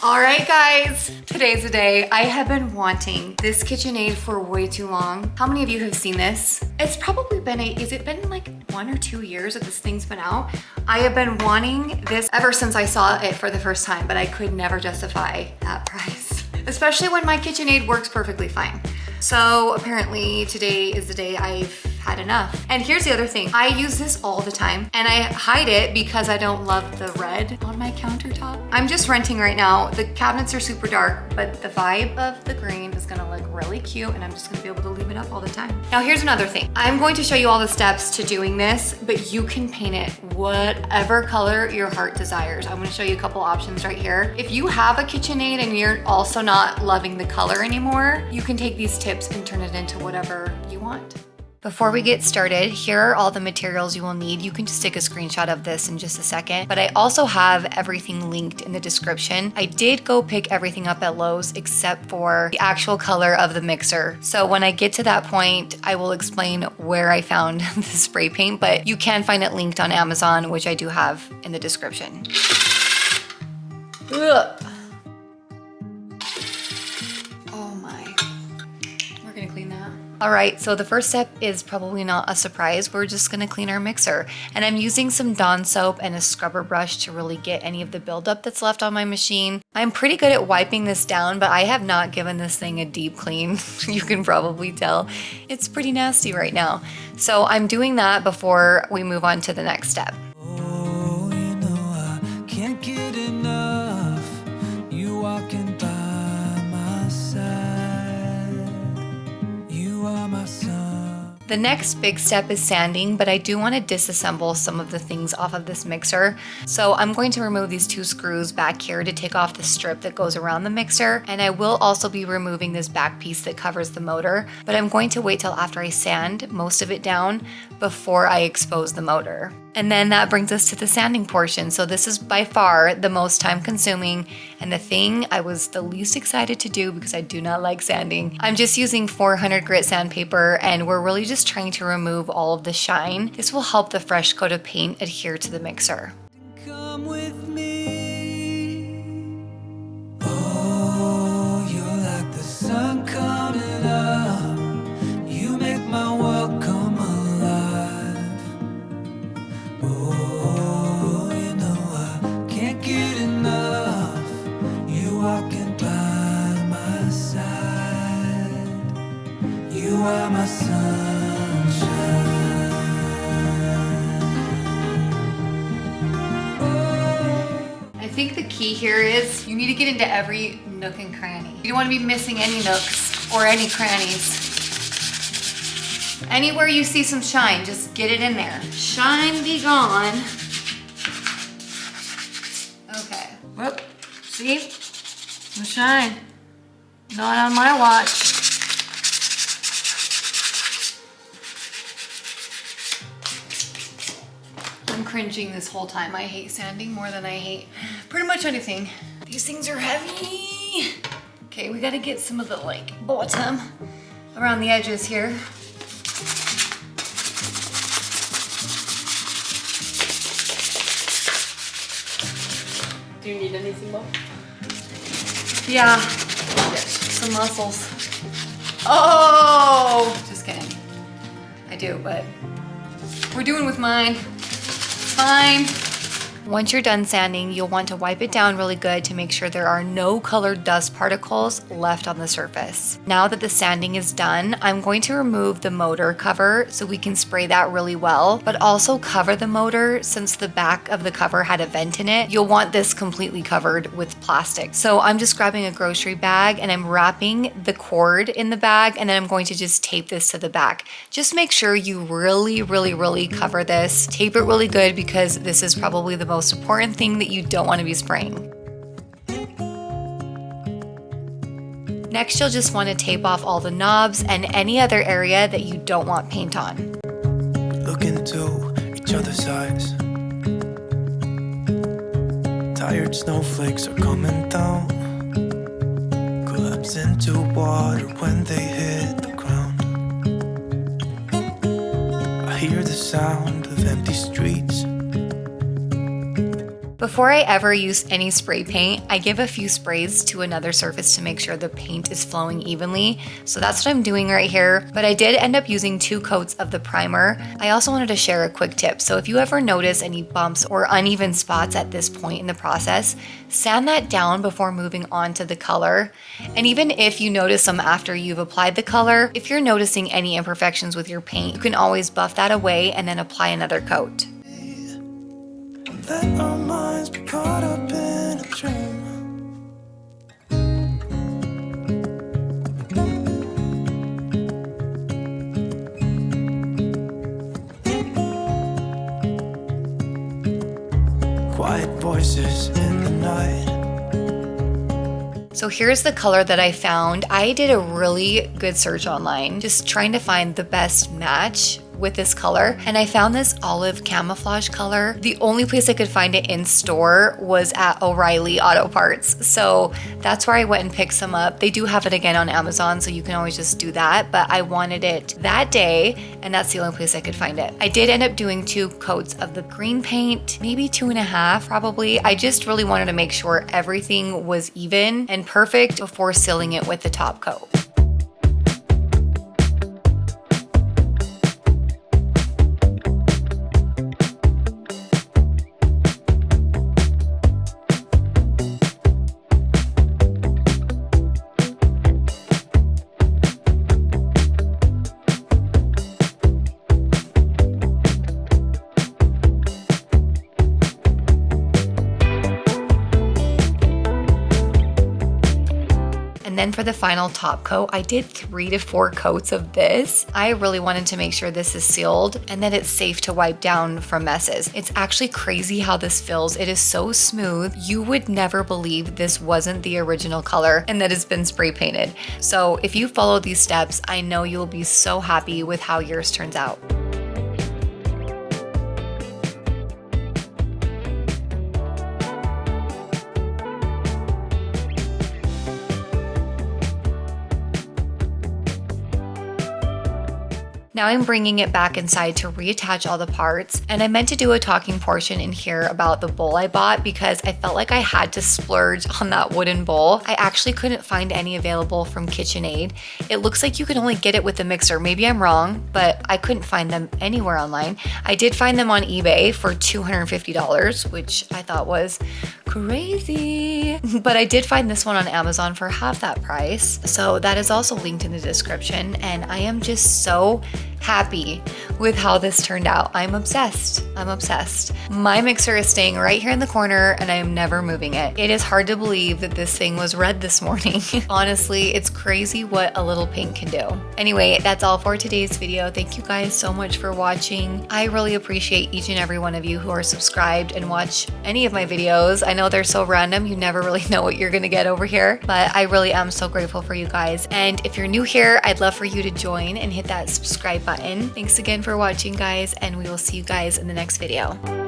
All right, guys, today's the day. I have been wanting this KitchenAid for way too long. How many of you have seen this? It's probably been has it been like 1 or 2 years that this thing's been out? I have been wanting this ever since I saw it for the first time, but I could never justify that price, especially when my KitchenAid works perfectly fine. So apparently today is the day I've had enough. And here's the other thing. I use this all the time and I hide it because I don't love the red on my countertop. I'm just renting right now. The cabinets are super dark, but the vibe of the green is gonna look really cute and I'm just gonna be able to leave it up all the time. Now here's another thing. I'm going to show you all the steps to doing this, but you can paint it whatever color your heart desires. I'm gonna show you a couple options right here. If you have a KitchenAid and you're also not loving the color anymore, you can take these tips and turn it into whatever you want. Before we get started, here are all the materials you will need. You can just take a screenshot of this in just a second, but I also have everything linked in the description. I did go pick everything up at Lowe's except for the actual color of the mixer. So when I get to that point, I will explain where I found the spray paint, but you can find it linked on Amazon, which I do have in the description. Ugh. All right, so the first step is probably not a surprise. We're just gonna clean our mixer. And I'm using some Dawn soap and a scrubber brush to really get any of the buildup that's left on my machine. I'm pretty good at wiping this down, but I have not given this thing a deep clean. You can probably tell. It's pretty nasty right now. So I'm doing that before we move on to the next step. Oh, you know I can't get enough. You walking by my side. The next big step is sanding, but I do want to disassemble some of the things off of this mixer. So I'm going to remove these 2 screws back here to take off the strip that goes around the mixer. And I will also be removing this back piece that covers the motor, but I'm going to wait till after I sand most of it down before I expose the motor. And then that brings us to the sanding portion. So this is by far the most time consuming and the thing I was the least excited to do because I do not like sanding. I'm just using 400 grit sandpaper and we're really just trying to remove all of the shine. This will help the fresh coat of paint adhere to the mixer. Come with me. Oh, you're like the sun coming up. You make my world come alive. Oh, you know I can't get enough. You walking by my side. You are my sunshine. I think the key here is you need to get into every nook and cranny. You don't want to be missing any nooks or any crannies. Anywhere you see some shine, just get it in there. Shine be gone. Okay. Whoop. See? No shine. Not on my watch. I'm cringing this whole time. I hate sanding more than I hate pretty much anything. These things are heavy. Okay, we gotta get some of the bottom around the edges here. Do you need anything more? Yeah, some muscles. Oh, just kidding. I do, but we're doing with mine. Fine. Once you're done sanding, you'll want to wipe it down really good to make sure there are no colored dust particles left on the surface. Now that the sanding is done, I'm going to remove the motor cover so we can spray that really well, but also cover the motor since the back of the cover had a vent in it. You'll want this completely covered with plastic. So I'm just grabbing a grocery bag and I'm wrapping the cord in the bag and then I'm going to just tape this to the back. Just make sure you really cover this. Tape it really good because this is probably the most important thing that you don't want to be spraying. Next, you'll just want to tape off all the knobs and any other area that you don't want paint on. Look into each other's eyes. Tired snowflakes are coming down. Collapse into water when they hit the ground. I hear the sound of empty streets. Before I ever use any spray paint, I give a few sprays to another surface to make sure the paint is flowing evenly. So that's what I'm doing right here. But I did end up using 2 coats of the primer. I also wanted to share a quick tip. So if you ever notice any bumps or uneven spots at this point in the process, sand that down before moving on to the color. And even if you notice them after you've applied the color, if you're noticing any imperfections with your paint, you can always buff that away and then apply another coat. Let our minds be caught up in a dream. Quiet voices in the night. So here's the color that I found. I did a really good search online, just trying to find the best match with this color, and I found this olive camouflage color. The only place I could find it in store was at O'Reilly Auto Parts, so that's where I went and picked some up. They do have it again on Amazon, so you can always just do that, but I wanted it that day, and that's the only place I could find it. I did end up doing 2 coats of the green paint, maybe 2.5 probably. I just really wanted to make sure everything was even and perfect before sealing it with the top coat. And then for the final top coat, I did 3 to 4 coats of this. I really wanted to make sure this is sealed and that it's safe to wipe down from messes. It's actually crazy how this feels. It is so smooth. You would never believe this wasn't the original color and that it's been spray painted. So if you follow these steps, I know you'll be so happy with how yours turns out. Now I'm bringing it back inside to reattach all the parts, and I meant to do a talking portion in here about the bowl I bought because I felt like I had to splurge on that wooden bowl. I actually couldn't find any available from KitchenAid. It looks like you can only get it with the mixer. Maybe I'm wrong, but I couldn't find them anywhere online. I did find them on eBay for $250, which I thought was crazy. But I did find this one on Amazon for half that price. So that is also linked in the description, and I am just so happy with how this turned out. I'm obsessed. I'm obsessed. My mixer is staying right here in the corner and I am never moving it. It is hard to believe that this thing was red this morning. Honestly, it's crazy what a little paint can do. Anyway, that's all for today's video. Thank you guys so much for watching. I really appreciate each and every one of you who are subscribed and watch any of my videos. I know they're so random. You never really know what you're gonna get over here, but I really am so grateful for you guys. And if you're new here, I'd love for you to join and hit that subscribe button. Thanks again for watching, guys, and we will see you guys in the next video.